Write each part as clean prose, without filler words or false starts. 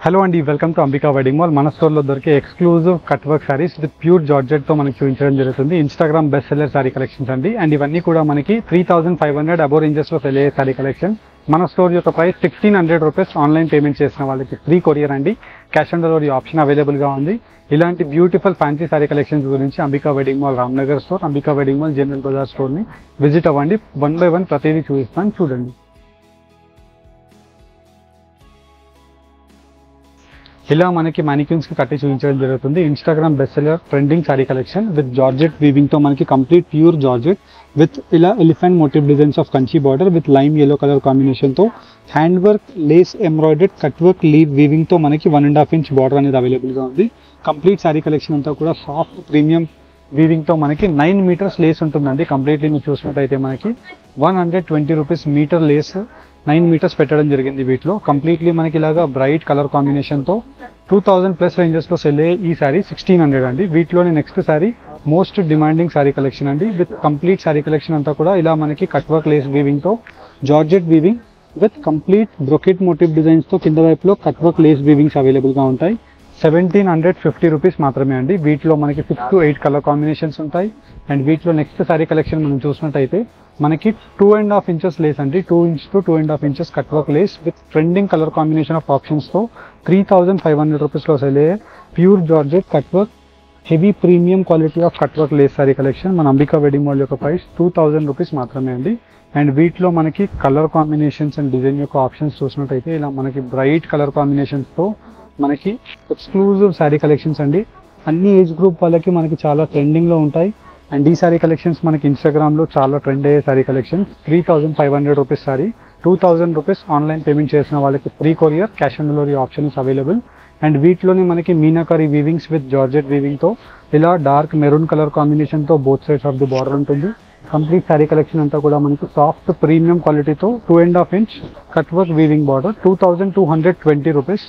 Hello అండి, welcome to Ambika wedding mall. మన స్టోర్లో దొరికే exclusive cut work saris with pure జార్జెట్తో మనకి చూపించడం జరుగుతుంది. Instagram best seller sari collections అండి. అండ్ ఇవన్నీ కూడా మనకి 3500 అబోవ్ రేంజెస్లో సెల్ అయ్యే సారీ కలెక్షన్. మన స్టోర్ యొక్క ప్రైస్ 1600 రూపీస్. ఆన్లైన్ పేమెంట్ చేసిన వాళ్ళకి ఫ్రీ కొరియర్ అండి. క్యాష్ ఆన్ డెలివరీ ఆప్షన్ అవైలబుల్గా ఉంది. ఇలాంటి బ్యూటిఫుల్ ఫ్యాన్సీ సారీ కలెక్షన్స్ గురించి Ambika wedding mall Ramnagar store, Ambika wedding mall general Bazar స్టోర్ని visit అవ్వండి. 1 by 1 ప్రతిదీ చూపిస్తాను, చూడండి. ఇలా మనకి మ్యానిక్యూన్స్ కి కట్టి చూపించడం జరుగుతుంది. Instagram best seller trending sari collection with georgette weaving తో మనకి కంప్లీట్ ప్యూర్ జార్జెట్ విత్ ఇలా elephant motive designs of Kanchi border with lime yellow colour combination తో hand work lace embroidered cut work leave weaving తో మనకి 1.5 inch బార్డర్ అనేది available గా ఉంది. Complete sari collection అంతా కూడా సాఫ్ట్ ప్రీమియం వీవింగ్ తో మనకి 9 meters లేస్ ఉంటుందండి. కంప్లీట్లీ మీరు చూసినట్టయితే మనకి 120 రూపీస్ మీటర్ లేస్ 9 meters పెట్టడం జరిగింది. వీటిలో కంప్లీట్లీ మనకి ఇలాగా బ్రైట్ కలర్ కాంబినేషన్తో 2000+ రేంజెస్లో సెల్ అయ్యే ఈ సారీ 1600 అండి. వీటిలోని next sari most demanding sari collection అండి. విత్ కంప్లీట్ సారీ కలెక్షన్ అంతా కూడా ఇలా మనకి కట్ వర్క్ లేస్ వీవింగ్తో georgette weaving with complete brocade motive డిజైన్స్తో కింద వైపులో కట్ వర్క్ లేస్ వీవింగ్స్ అవైలబుల్గా ఉంటాయి. 1750 రూపీస్ మాత్రమే అండి. వీటిలో మనకి 6 to 8 కలర్ కాంబినేషన్స్ ఉంటాయి. అండ్ వీటిలో నెక్స్ట్ సారీ కలెక్షన్ మనం చూసినట్టయితే మనకి 2.5 inches లేస్ అండి. 2 inch to 2.5 inches cut work lace with trending colour combination of ఆప్షన్స్తో 3500 రూపీస్లో సెల్ అయ్యే pure georgette cut work heavy premium quality of cut work lace sari collection. మన అంబికా వెడ్డింగ్ మాల్ యొక్క price 2000 rupees మాత్రమే అండి. అండ్ వీటిలో మనకి కలర్ కాంబినేషన్స్ అండ్ డిజైన్ యొక్క ఆప్షన్స్ చూసినట్టయితే ఇలా మనకి బ్రైట్ కలర్ కాంబినేషన్స్తో మనకి ఎక్స్క్లూజివ్ శారీ కలెక్షన్స్ అండి. అన్ని ఏజ్ గ్రూప్ వాళ్ళకి మనకి చాలా ట్రెండింగ్లో ఉంటాయి. అండ్ ఈ సారీ కలెక్షన్స్ మనకి ఇన్స్టాగ్రామ్లో చాలా ట్రెండ్ అయ్యే sari collections. 3500 rupees sari, 2000 rupees online payment చేసిన వాళ్ళకి free courier, cash on delivery option is available. And వీటిలోనే మనకి మీనాకరీ వీవింగ్స్ విత్ జార్జెట్ వీవింగ్తో ఇలా డార్క్ మెరూన్ కలర్ కాంబినేషన్తో both sides of the border ఉంటుంది. కంప్లీట్ సారీ కలెక్షన్ అంతా కూడా మనకి సాఫ్ట్ ప్రీమియం క్వాలిటీతో 2.5 inch cut work weaving border 2220 rupees.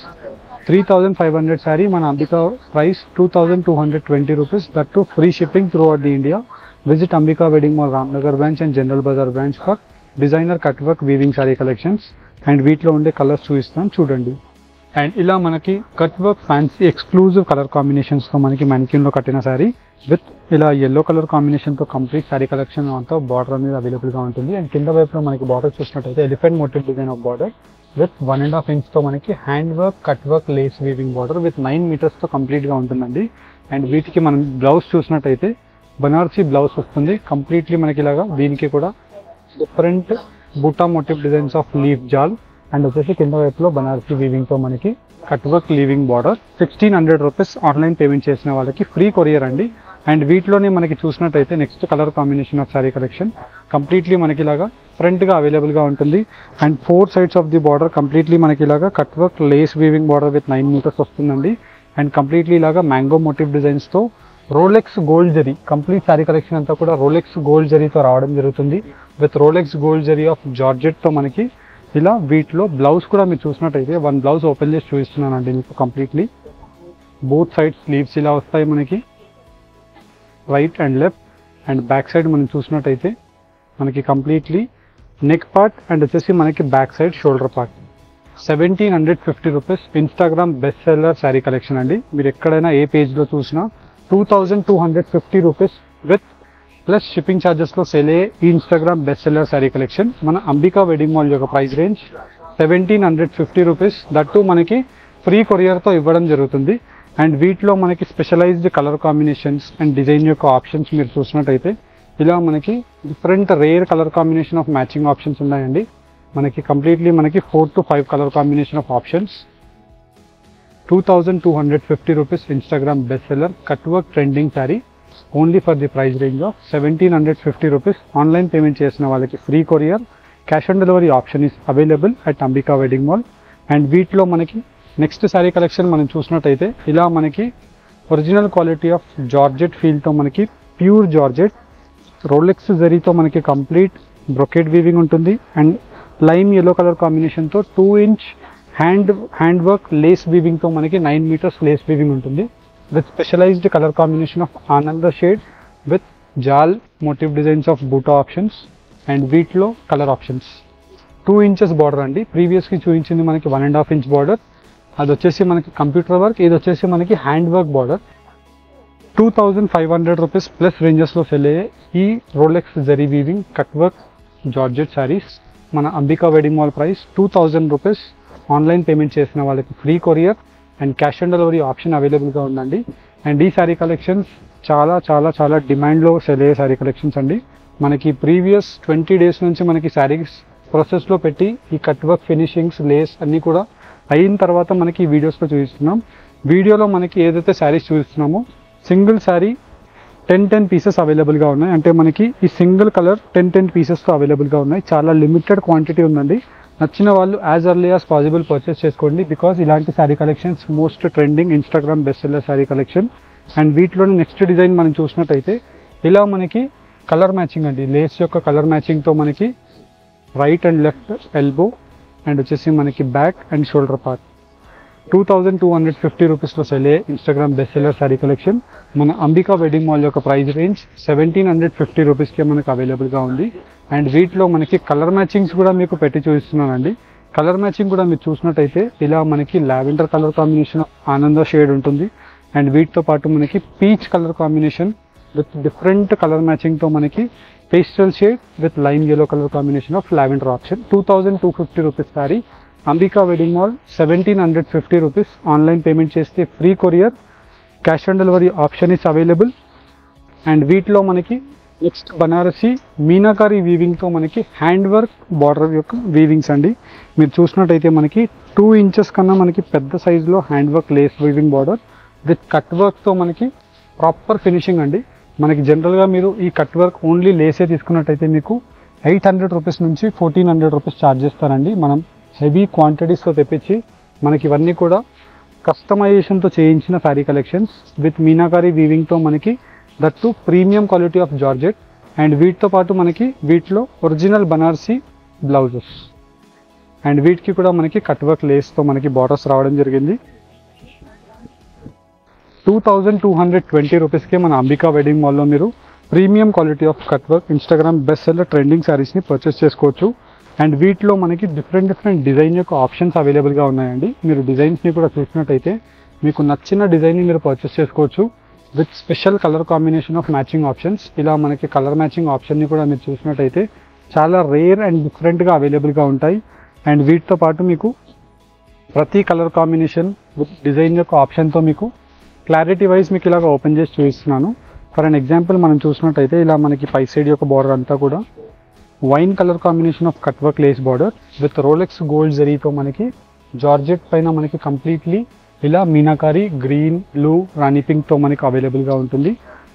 3500 sari, మన Ambika price 2220 rupees. That too free shipping through out the India. Visit Ambika wedding mall Ramnagar branch and General Bazaar branch for designer cut work weaving sari collections. And వీటిలో ఉండే colours చూపిస్తాను, చూడండి. And ఇలా మనకి cut work fancy exclusive colour కాంబినేషన్స్తో మనకి మ్యానిక్యూన్లో కట్టిన శారీ విత్ ఇలా yellow కలర్ కాంబినేషన్తో కంప్లీట్ శారీ కలెక్షన్ అంతా బార్డర్ అనేది అవైలబుల్గా ఉంటుంది. అండ్ కింద వైపులో మనకి బార్డర్ చూసినట్టయితే elephant motif design of border with 1.5 inch తో మనకి hand work cut work lace weaving border with 9 meters తో కంప్లీట్గా ఉంటుందండి. అండ్ వీటికి మనం బ్లౌజ్ చూసినట్టయితే బనారసీ బ్లౌజ్ వస్తుంది. కంప్లీట్లీ మనకి ఇలాగా దీనికి కూడా different buta motif designs of leaf jaal and వచ్చేసి కింద వైపులో బనారసీ వీవింగ్తో మనకి cut work weaving border. 1600 rupees online payment చేసిన వాళ్ళకి ఫ్రీ కొరియర్ అండి. అండ్ వీటిలోనే మనకి చూసినట్టయితే next colour combination of sari collection completely మనకి ఇలాగా ఫ్రంట్గా అవైలబుల్గా ఉంటుంది. And 4 sides of the border completely మనకి ఇలాగా cut work lace weaving border with 9 meters వస్తుందండి. అండ్ కంప్లీట్లీ ఇలాగా మ్యాంగో మోటివ్ డిజైన్స్తో Rolex gold zari complete sari collection అంతా కూడా రోలెక్స్ గోల్డ్ జరీతో రావడం జరుగుతుంది. With Rolex gold zari of జార్జెట్తో మనకి ఇలా వీటిలో బ్లౌజ్ కూడా మీరు చూసినట్టయితే 1 బ్లౌజ్ ఓపెన్ చేసి చూపిస్తున్నానండి మీకు. కంప్లీట్లీ బోత్ సైడ్స్ స్లీవ్స్ ఇలా వస్తాయి మనకి, right and left. And back side మనం చూసినట్టయితే మనకి కంప్లీట్లీ నెక్ పార్ట్ అండ్ వచ్చేసి మనకి back side shoulder part. 1750 rupees Instagram best seller sari collection అండి. మీరు ఎక్కడైనా ఏ పేజ్లో చూసినా 2250 రూపీస్ విత్ ప్లస్ షిప్పింగ్ ఛార్జెస్లో సెల్ అయ్యే ఈ Instagram best seller sari collection. మన అంబికా వెడ్డింగ్ మాల్ యొక్క ప్రైస్ రేంజ్ 1750 రూపీస్. దట్టు మనకి ఫ్రీ కొరియర్తో ఇవ్వడం జరుగుతుంది. అండ్ వీటిలో మనకి specialized colour combinations and design యొక్క ఆప్షన్స్ మీరు చూసినట్టయితే ఇలా మనకి different rare colour combination of matching options ఉన్నాయండి. మనకి కంప్లీట్లీ మనకి 4 to 5 colour combination of options. 2250 rupees Instagram best seller cut work trending sari only for the price range of 1750 rupees. Online payment చేసిన వాళ్ళకి free courier, cash on delivery option is available at Ambika wedding mall. And వీటిలో మనకి next sari collection మనం చూసినట్టయితే ఇలా మనకి original quality of georgette ఫీల్తో మనకి pure georgette Rolex జరీతో మనకి కంప్లీట్ బ్రొకెట్ వీవింగ్ ఉంటుంది. అండ్ లైమ్ yellow కలర్ కాంబినేషన్తో 2 inch హ్యాండ్ వర్క్ లేస్ వీవింగ్తో మనకి 9 meters లేస్ వీవింగ్ ఉంటుంది. With specialized colour combination of ఆనంద shade with jaal motif designs of buta options. And వీటిలో కలర్ ఆప్షన్స్ 2 inches బార్డర్ అండి. ప్రీవియస్కి చూపించింది మనకి 1.5 inch బార్డర్. అది వచ్చేసి మనకి కంప్యూటర్ వర్క్, ఇది వచ్చేసి మనకి hand work border. 2500 rupees plus రేంజెస్లో సెల్ అయ్యే ఈ Rolex zari weaving cut work georgette sarees మన Ambika wedding mall price 2000 rupees. Online payment చేసిన వాళ్ళకి free courier and cash on delivery option అవైలబుల్గా ఉందండి. అండ్ ఈ శారీ కలెక్షన్స్ చాలా చాలా చాలా డిమాండ్లో సెల్ అయ్యే శారీ కలెక్షన్స్ అండి. మనకి ప్రీవియస్ 20 డేస్ నుంచి మనకి శారీస్ ప్రాసెస్లో పెట్టి ఈ కట్ వర్క్ ఫినిషింగ్స్ లేస్ అన్నీ కూడా అయిన తర్వాత మనకి ఈ వీడియోస్లో చూపిస్తున్నాం. వీడియోలో మనకి ఏదైతే శారీస్ చూపిస్తున్నామో సింగిల్ శారీ 10 పీసెస్ అవైలబుల్గా ఉన్నాయి. అంటే మనకి ఈ సింగిల్ కలర్ 10 పీసెస్తో అవైలబుల్గా ఉన్నాయి. చాలా లిమిటెడ్ క్వాంటిటీ ఉందండి. నచ్చిన వాళ్ళు as early as possible purchase చేసుకోండి. బికాజ్ ఇలాంటి sari collections most trending Instagram best seller sari collection. And వీటిలోని నెక్స్ట్ డిజైన్ మనం చూసినట్టయితే ఇలా మనకి కలర్ మ్యాచింగ్ అండి. లేస్ యొక్క కలర్ మ్యాచింగ్తో మనకి right and left elbow and వచ్చేసి మనకి బ్యాక్ అండ్ షోల్డర్ పార్ట్ 2250 రూపీస్లో సెల్ అయ్యే Instagram best seller sari collection మన అంబికా వెడ్డింగ్ మాల్ యొక్క ప్రైస్ రేంజ్ 1750 రూపీస్కే మనకు అవైలబుల్గా ఉంది. అండ్ వీటిలో మనకి కలర్ మ్యాచింగ్స్ కూడా మీకు పెట్టి చూపిస్తున్నానండి. కలర్ మ్యాచింగ్ కూడా మీరు చూసినట్టయితే ఇలా మనకి లావెండర్ కలర్ కాంబినేషన్ ఆనంద షేడ్ ఉంటుంది. అండ్ వీటితో పాటు మనకి peach colour combination with different colour మ్యాచింగ్తో మనకి pastel shade with lime yellow colour combination of lavender option 2250 rupees sari Ambika wedding mall 1750 rupees. Online payment చేస్తే free courier, cash on delivery option is available. And వీటిలో మనకి next Banarasi meenakari వీవింగ్తో మనకి hand work border యొక్క వీవింగ్స్ అండి. మీరు చూసినట్టయితే మనకి 2 ఇంచెస్ కన్నా మనకి పెద్ద సైజులో hand work lace weaving border with cut వర్క్తో మనకి ప్రాపర్ ఫినిషింగ్ అండి. మనకి జనరల్గా మీరు ఈ కట్ వర్క్ ఓన్లీ లేసే తీసుకున్నట్టయితే మీకు 800 రూపీస్ నుంచి 1400 రూపీస్ ఛార్జ్ చేస్తారండి. మనం హెవీ క్వాంటిటీస్తో తెప్పించి మనకి ఇవన్నీ కూడా కస్టమైజేషన్తో చేయించిన శారీ కలెక్షన్స్ విత్ మీనాకారి వీవింగ్తో మనకి that premium quality of georgette. And వీటితో పాటు మనకి వీటిలో ఒరిజినల్ బనారసి బ్లౌజెస్ అండ్ వీటికి కూడా మనకి కట్ వర్క్ లేస్తో మనకి బార్డర్స్ రావడం జరిగింది. 2220 రూపీస్కే మన అంబికా వెడ్డింగ్ మాల్లో మీరు premium quality of cut work Instagram best seller trending శారీస్ని పర్చేస్ చేసుకోవచ్చు. అండ్ వీటిలో మనకి డిఫరెంట్ డిజైన్ యొక్క ఆప్షన్స్ అవైలబుల్గా ఉన్నాయండి. మీరు డిజైన్స్ని కూడా చూసినట్టయితే మీకు నచ్చిన డిజైన్ని మీరు పర్చేస్ చేసుకోవచ్చు with special colour combination of matching options. ఇలా మనకి కలర్ మ్యాచింగ్ ఆప్షన్ని కూడా మీరు చూసినట్టయితే చాలా రేర్ అండ్ డిఫరెంట్గా అవైలబుల్గా ఉంటాయి. అండ్ వీటితో పాటు మీకు ప్రతి కలర్ కాంబినేషన్ విత్ డిజైన్ యొక్క ఆప్షన్తో మీకు క్లారిటీ వైజ్ మీకు ఇలాగ ఓపెన్ చేసి చూపిస్తున్నాను. ఫర్ అన్ ఎగ్జాంపుల్ మనం చూసినట్టయితే ఇలా మనకి పై సైడ్ యొక్క బార్డర్ అంతా కూడా wine colour combination of cut work lace border with Rolex gold జరీతో మనకి జార్జెట్ పైన మనకి కంప్లీట్లీ ఇలా మీనాకారి గ్రీన్ బ్లూ రాణి పింక్తో మనకి అవైలబుల్గా ఉంటుంది.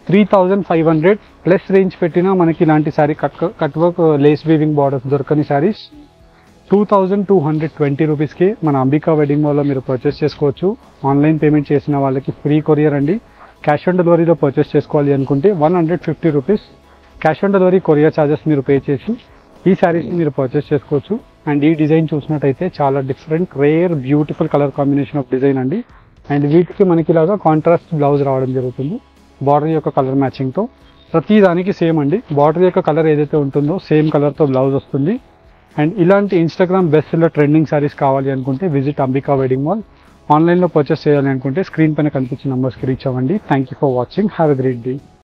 3500 ప్లస్ రేంజ్ పెట్టినా మనకి ఇలాంటి sari cut work lace weaving borders దొరకని శారీస్ 2220 రూపీస్కి మన అంబికా వెడ్డింగ్ మాల్లో మీరు పర్చేస్ చేసుకోవచ్చు. ఆన్లైన్ పేమెంట్ చేసిన వాళ్ళకి ఫ్రీ కొరియర్ అండి. క్యాష్ ఆన్ డెలివరీలో పర్చేస్ చేసుకోవాలి అనుకుంటే 150 rupees cash on delivery courier charges మీరు పే చేసి ఈ శారీస్ని మీరు పర్చేస్ చేసుకోవచ్చు. అండ్ ఈ డిజైన్ చూసినట్టయితే చాలా different rare beautiful colour combination of design అండి. అండ్ వీటికి మనకి ఇలాగా కాంట్రాస్ట్ బ్లౌజ్ రావడం జరుగుతుంది బార్డర్ యొక్క కలర్ మ్యాచింగ్తో. ప్రతి దానికి సేమ్ అండి. బార్డర్ యొక్క కలర్ ఏదైతే ఉంటుందో సేమ్ కలర్తో బ్లౌజ్ వస్తుంది. అండ్ ఇలాంటి Instagram best seller trending saris కావాలి అనుకుంటే విజిట్ అంబికా వెడ్డింగ్ మాల్. ఆన్లైన్లో పర్చేస్ చేయాలి అనుకుంటే స్క్రీన్ పైన కనిపించిన నెంబర్స్కి రీచ్ అవ్వండి. Thank you for watching. Have a great day.